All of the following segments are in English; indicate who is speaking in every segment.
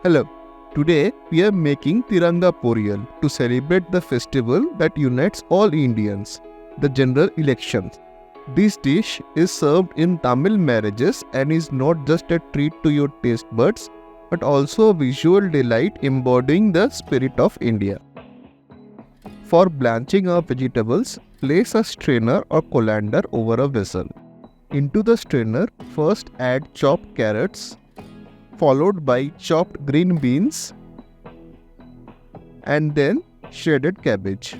Speaker 1: Hello, today we are making Tiranga Poriyal to celebrate the festival that unites all Indians, the general elections. This dish is served in Tamil marriages and is not just a treat to your taste buds, but also a visual delight embodying the spirit of India. For blanching our vegetables, place a strainer or colander over a vessel. Into the strainer, first add chopped carrots, followed by chopped green beans, and then shredded cabbage.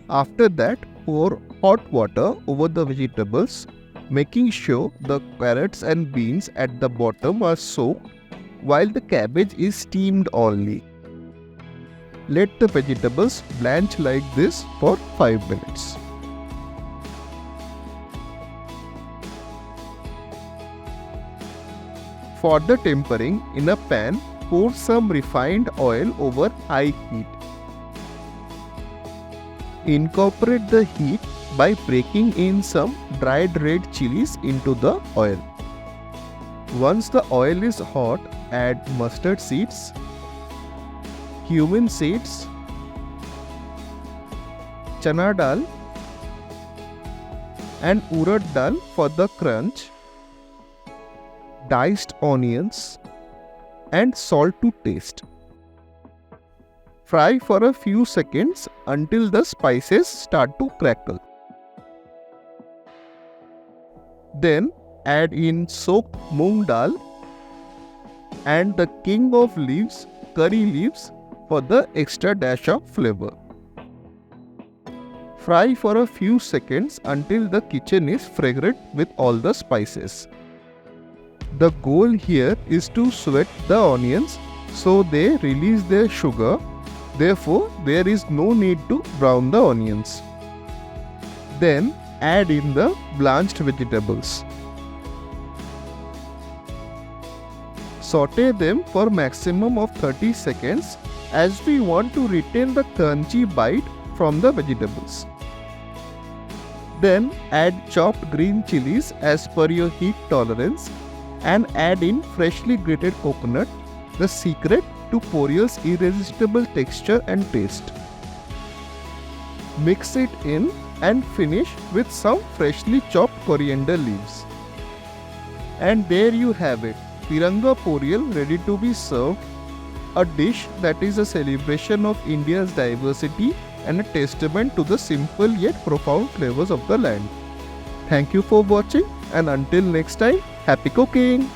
Speaker 1: After that, pour hot water over the vegetables, making sure the carrots and beans at the bottom are soaked while the cabbage is steamed only. Let the vegetables blanch like this for 5 minutes. For the tempering, in a pan, pour some refined oil over high heat. Incorporate the heat by breaking in some dried red chilies into the oil. Once the oil is hot, add mustard seeds, cumin seeds, chana dal, and urad dal for the crunch, diced onions, and salt to taste. Fry for a few seconds until the spices start to crackle. Then add in soaked moong dal and the king of leaves, curry leaves, for the extra dash of flavor. Fry for a few seconds until the kitchen is fragrant with all the spices. The goal here is to sweat the onions so they release their sugar. Therefore, there is no need to brown the onions. Then add in the blanched vegetables. Saute them for maximum of 30 seconds as we want to retain the crunchy bite from the vegetables. Then add chopped green chilies as per your heat tolerance and add in freshly grated coconut, the secret to Poriyal's irresistible texture and taste. Mix it in and finish with some freshly chopped coriander leaves. And there you have it, Tiranga Poriyal ready to be served, a dish that is a celebration of India's diversity and a testament to the simple yet profound flavors of the land. Thank you for watching, and until next time, happy cooking!